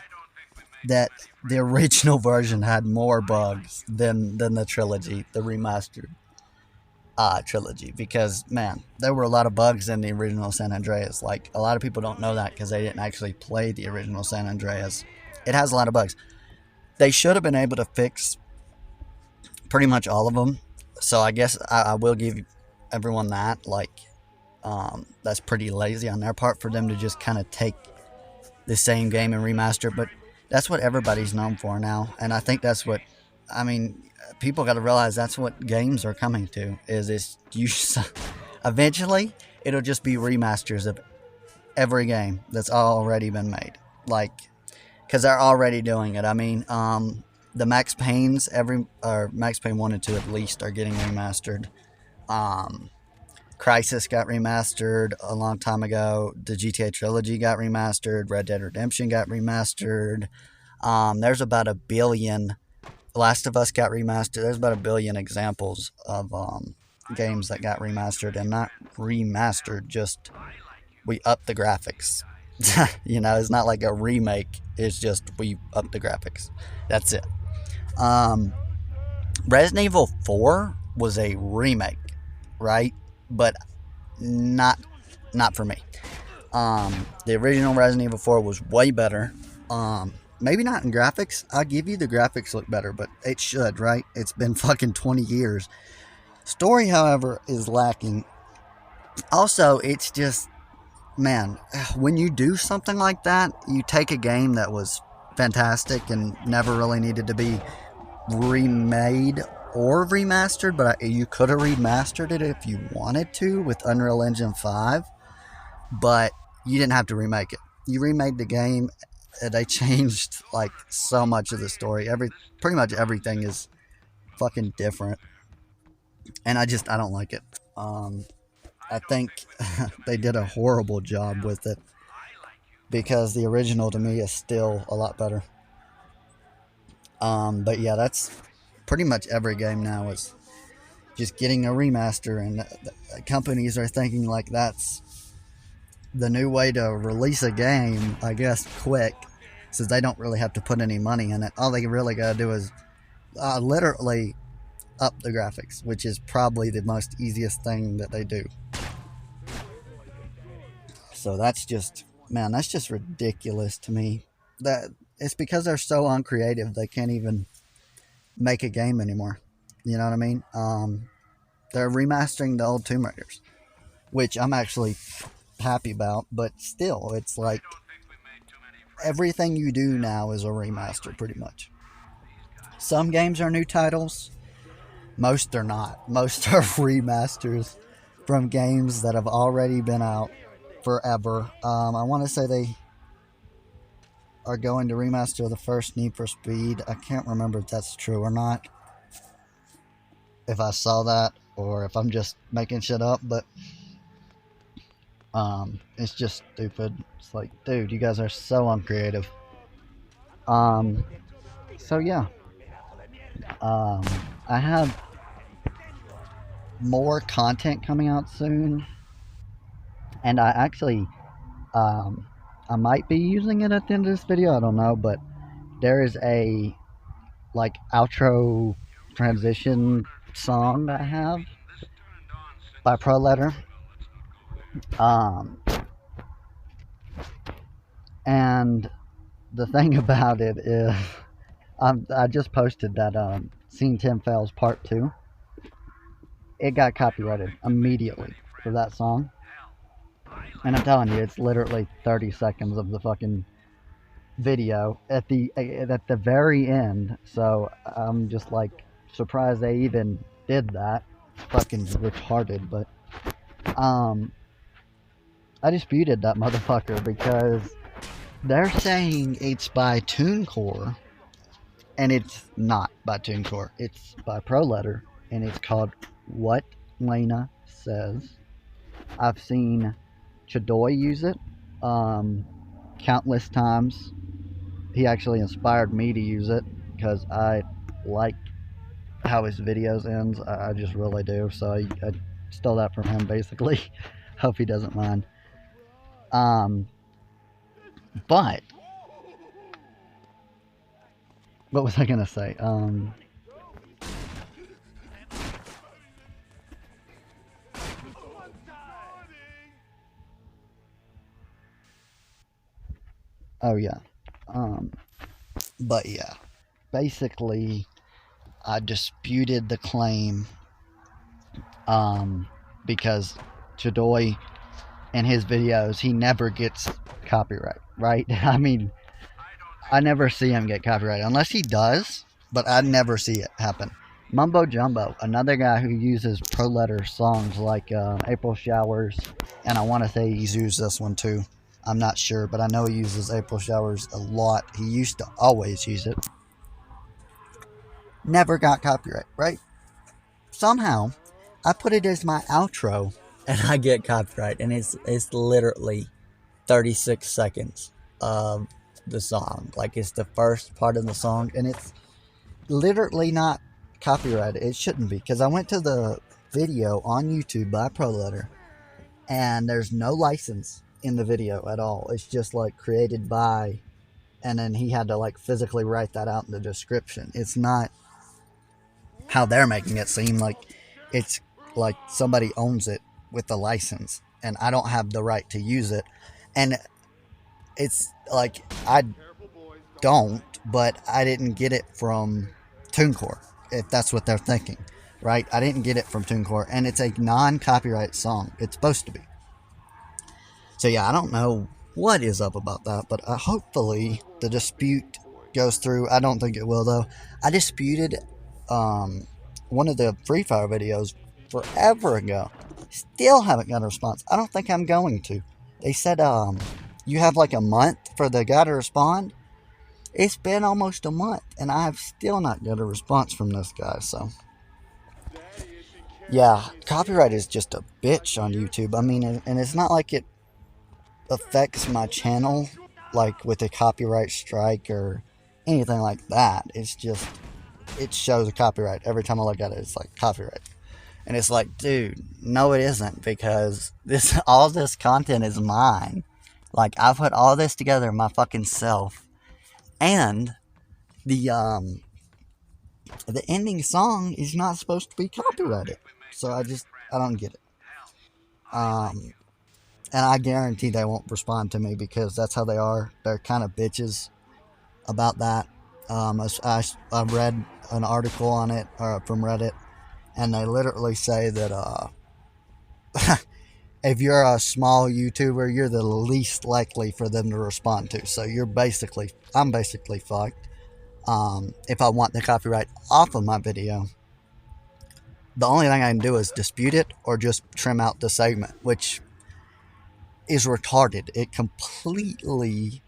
that the original version had more bugs than the trilogy, the remastered trilogy, because man, there were a lot of bugs in the original San Andreas. Like, a lot of people don't know that because they didn't actually play the original San Andreas. It has a lot of bugs. They should have been able to fix pretty much all of them. So I guess I will give everyone that. Like, that's pretty lazy on their part for them to just kind of take the same game and remaster. But that's what everybody's known for now, and I think that's what. I mean, people got to realize that's what games are coming to. Is it's you. Eventually, it'll just be remasters of every game that's already been made. Like, because they're already doing it. I mean, the Max Payne's or Max Payne 1 and 2 at least are getting remastered. Um, Crisis got remastered a long time ago. The GTA trilogy got remastered. Red Dead Redemption got remastered. There's about a billion. Last of Us got remastered. There's about a billion examples of games that got remastered, and not remastered, just we up the graphics. It's not like a remake. It's just we up the graphics. That's it. Resident Evil 4 was a remake, right? But not for me. The original Resident Evil 4 was way better. Maybe not in graphics. I'll give you the graphics look better, but it should, right? It's been fucking 20 years. Story, however, is lacking. Also, it's just, man, when you do something like that, you take a game that was fantastic and never really needed to be remade or remastered, but you could have remastered it if you wanted to with Unreal Engine 5, but you didn't have to remake it. You remade the game, and they changed like so much of the story. Pretty much everything is fucking different, and I don't like it. I think they did a horrible job with it, because the original to me is still a lot better. But yeah, that's pretty much every game now is just getting a remaster, and companies are thinking like that's the new way to release a game, I guess, quick, since they don't really have to put any money in it. All they really got to do is literally up the graphics, which is probably the most easiest thing that they do. So that's just, man, that's just ridiculous to me. That it's because they're so uncreative, they can't even make a game anymore. You know what I mean? They're remastering the old Tomb Raiders, which I'm actually happy about, but still, it's like everything you do now is a remaster, pretty much. Some games are new titles, most are not. Most are remasters from games that have already been out forever. I want to say they are going to remaster the first Need for Speed. I can't remember if that's true or not, if I saw that or if I'm just making shit up, but it's just stupid. It's like, dude, you guys are so uncreative. So yeah, I have more content coming out soon, and I actually, I might be using it at the end of this video. I don't know, but there is a like outro transition song I have by Pro Letter. And the thing about it is, I just posted that Scene 10 Fails Part 2. It got copyrighted immediately for that song. And I'm telling you, it's literally 30 seconds of the fucking video at the very end. So I'm just like surprised they even did that. Fucking retarded, but I disputed that motherfucker because they're saying it's by TuneCore, and it's not by TuneCore. It's by Pro Letter, and it's called What Lena Says. I've seen Chadoy use it countless times. He actually inspired me to use it because I like how his videos ends. I just really do. So I stole that from him, basically. Hope he doesn't mind. But what was I gonna say? Oh yeah. But yeah. basically disputed the claim because Chadoy in his videos, he never gets copyright, right? I mean, I never see him get copyright unless he does, but I never see it happen. Mumbo Jumbo, another guy who uses pro letter songs like April Showers, and I want to say he's used this one too. I'm not sure, but I know he uses April Showers a lot. He used to always use it. Never got copyright, right? Somehow, I put it as my outro, and I get copyright, and it's literally 36 seconds of the song. Like, it's the first part of the song, and it's literally not copyrighted. It shouldn't be, because I went to the video on YouTube by ProLetter, and there's no license in the video at all. It's just like created by, and then he had to like physically write that out in the description. It's not how they're making it seem like it's like somebody owns it with the license, and I don't have the right to use it. And it's like, I don't, but I didn't get it from TuneCore, if that's what they're thinking, right? I didn't get it from TuneCore, and it's a non-copyright song. It's supposed to be. So yeah, I don't know what is up about that, but hopefully the dispute goes through. I don't think it will, though. I disputed one of the Free Fire videos forever ago. Still haven't got a response. I don't think I'm going to. They said you have like a month for the guy to respond. It's been almost a month, and I have still not got a response from this guy. So yeah, copyright is just a bitch on YouTube. I mean, and it's not like it affects my channel like with a copyright strike or anything like that. It's just, it shows a copyright every time I look at it. It's like copyright, and it's like, dude, no, it isn't, because all this content is mine. Like, I put all this together my fucking self, and the ending song is not supposed to be copyrighted. So I don't get it. And I guarantee they won't respond to me, because that's how they are. They're kind of bitches about that. I read an article on it from Reddit, and they literally say that if you're a small YouTuber, you're the least likely for them to respond to. So I'm basically fucked. If I want the copyright off of my video, the only thing I can do is dispute it or just trim out the segment, which is retarded. It completely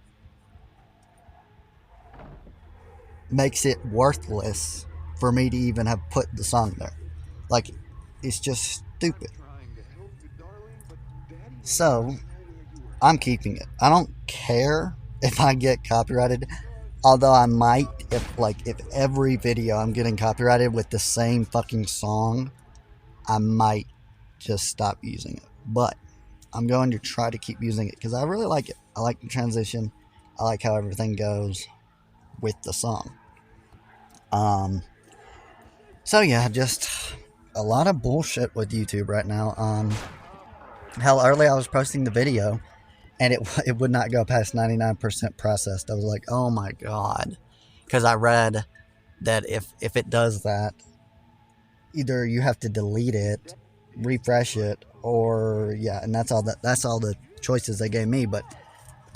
makes it worthless for me to even have put the song there. Like, it's just stupid. So I'm keeping it. I don't care if I get copyrighted, although I might, if every video I'm getting copyrighted with the same fucking song, I might just stop using it. But I'm going to try to keep using it, because I really like it. I like the transition. I like how everything goes with the song. So yeah, just a lot of bullshit with YouTube right now. Hell, early I was posting the video, and it would not go past 99% processed. I was like, oh my god. Because I read that if it does that, either you have to delete it, refresh it, or yeah, and that's all the choices they gave me. But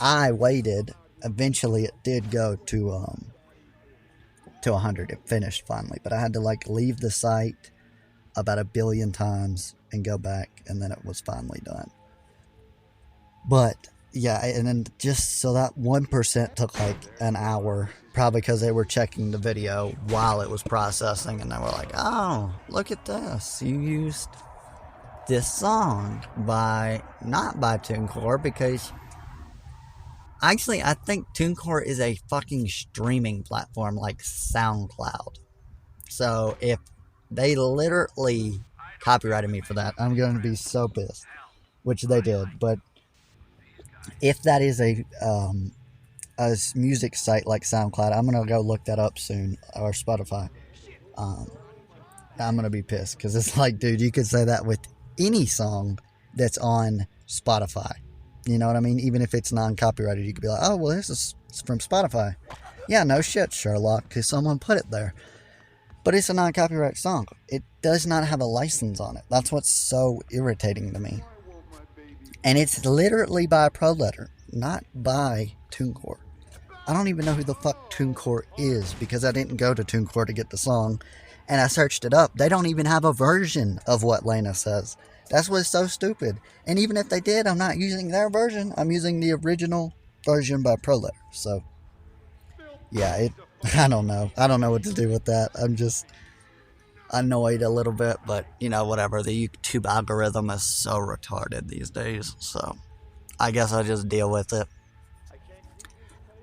I waited. Eventually it did go to 100. It finished finally, but I had to like leave the site about 1 billion times and go back, and then it was finally done. But yeah, and then just so that 1% took like an hour, probably because they were checking the video while it was processing, and they were like, oh, look at this, you used this song not by TuneCore, because actually I think TuneCore is a fucking streaming platform like SoundCloud. So if they literally copyrighted me for that, I'm going to be so pissed, which they did. But if that is a music site like SoundCloud, I'm going to go look that up soon, or Spotify. I'm going to be pissed, because it's like, dude, you could say that with any song that's on Spotify. You know what I mean? Even if it's non-copyrighted, you could be like, oh, well, this is from Spotify. Yeah, no shit, Sherlock, because someone put it there. But it's a non-copyright song. It does not have a license on it. That's what's so irritating to me. And it's literally by ProLetter, not by TuneCore. I don't even know who the fuck TuneCore is because I didn't go to TuneCore to get the song. And I searched it up. They don't even have a version of what Lena says. That's what's so stupid. And even if they did, I'm not using their version. I'm using the original version by ProLetter. So, yeah, I don't know. I don't know what to do with that. I'm just annoyed a little bit, but whatever. The YouTube algorithm is so retarded these days, so I guess I just deal with it.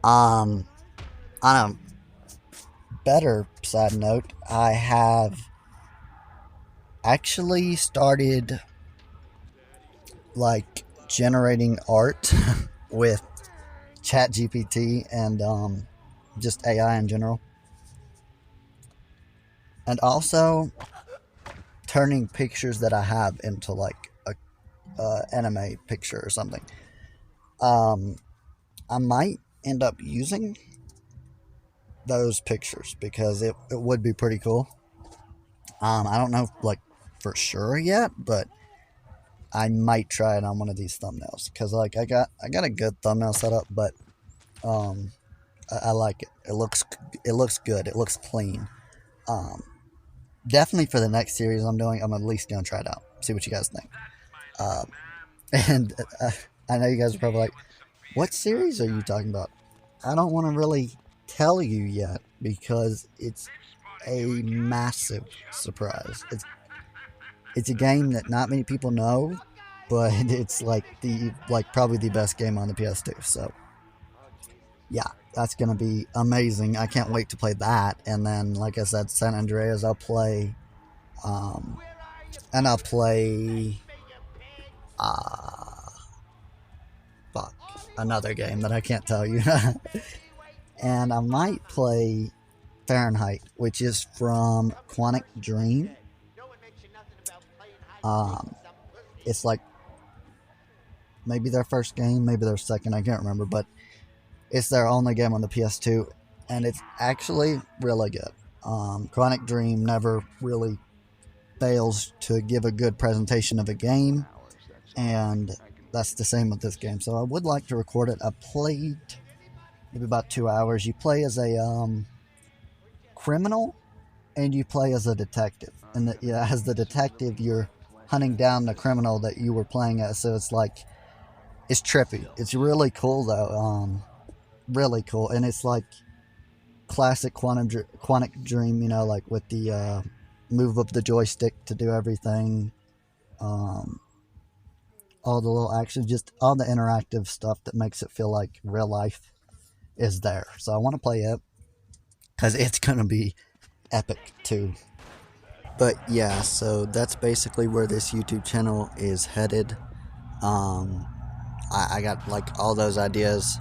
On a better side note, I have actually started like generating art with ChatGPT and just AI in general, and also turning pictures that I have into like a anime picture or something. I might end up using those pictures because it would be pretty cool. I don't know like for sure yet, but I might try it on one of these thumbnails because like I got a good thumbnail setup, but um, I like it. It looks good. It looks clean. Um, Definitely for the next series I'm doing, I'm at least gonna try it out. See what you guys think. Uh, and I know you guys are probably like, "What series are you talking about?" I don't want to really tell you yet because it's a massive surprise. It's a game that not many people know, but it's like probably the best game on the PS2. So yeah, that's gonna be amazing. I can't wait to play that. And then, like I said, San Andreas, I'll play, um, and I'll play, uh, fuck, another game that I can't tell you. And I might play Fahrenheit, which is from Quantic Dream. Um, it's like maybe their first game, maybe their second. I can't remember, but it's their only game on the PS2, and it's actually really good. Quantic Dream never really fails to give a good presentation of a game, and that's the same with this game. So I would like to record it. I played maybe about 2 hours. You play as a criminal, and you play as a detective. And as the detective, you're hunting down the criminal that you were playing as. So it's trippy. It's really cool though. Really cool, and it's like classic Quantic Dream. Like with the move of the joystick to do everything. Um, all the little action, just all the interactive stuff that makes it feel like real life is there. So I want to play it because it's gonna be epic too. But yeah, so that's basically where this YouTube channel is headed. Um, I got like all those ideas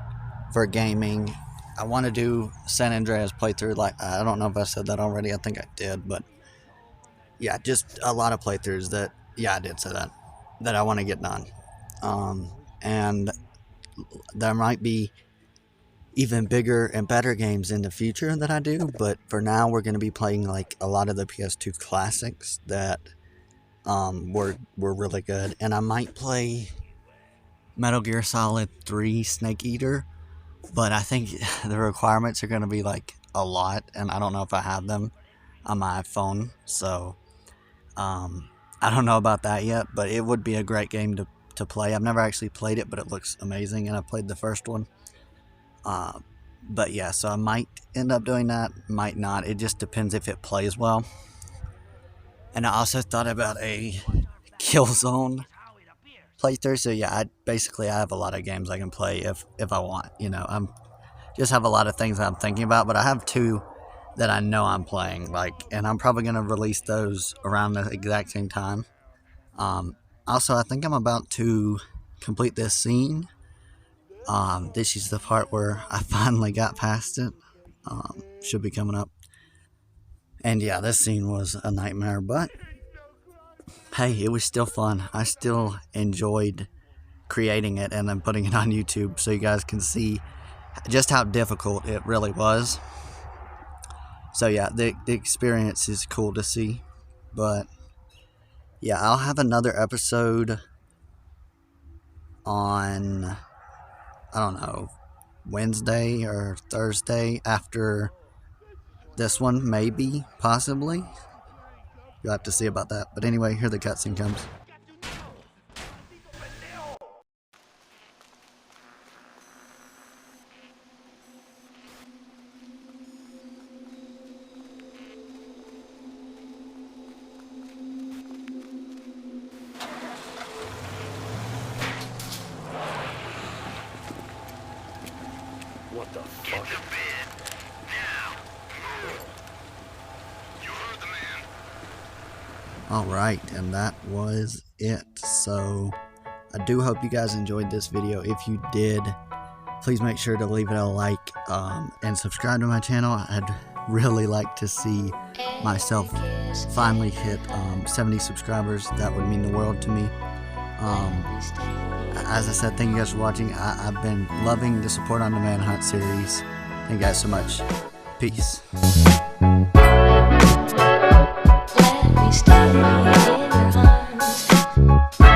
for gaming. I want to do San Andreas playthrough. Like I don't know if I said that already. I think I did, but yeah, just a lot of playthroughs that I did say that I want to get done. And there might be even bigger and better games in the future that I do, but for now we're going to be playing like a lot of the PS2 classics that were really good, and I might play Metal Gear Solid 3 Snake Eater, but I think the requirements are going to be like a lot, and I don't know if I have them on my iPhone, so I don't know about that yet, but it would be a great game to play. I've never actually played it, but it looks amazing, and I played the first one. But yeah, so I might end up doing that, might not. It just depends if it plays well. And I also thought about a Killzone playthrough. So yeah, I have a lot of games I can play if I want. I'm just have a lot of things I'm thinking about, but I have two that I know I'm playing, and I'm probably gonna release those around the exact same time. Also, I think I'm about to complete this scene. This is the part where I finally got past it. Should be coming up. And yeah, this scene was a nightmare, but hey, it was still fun. I still enjoyed creating it and then putting it on YouTube so you guys can see just how difficult it really was. So yeah, the experience is cool to see. But yeah, I'll have another episode on, I don't know, Wednesday or Thursday after this one, maybe, possibly. You'll have to see about that. But anyway, here the cutscene comes. What the fuck? Get to bed. Now. Move. You heard the man. Alright, and that was it. So, I do hope you guys enjoyed this video. If you did, please make sure to leave it a like and subscribe to my channel. I'd really like to see myself finally hit 70 subscribers. That would mean the world to me. As I said, thank you guys for watching. I've been loving the support on the Manhunt series. Thank you guys so much. Peace. Let me stay.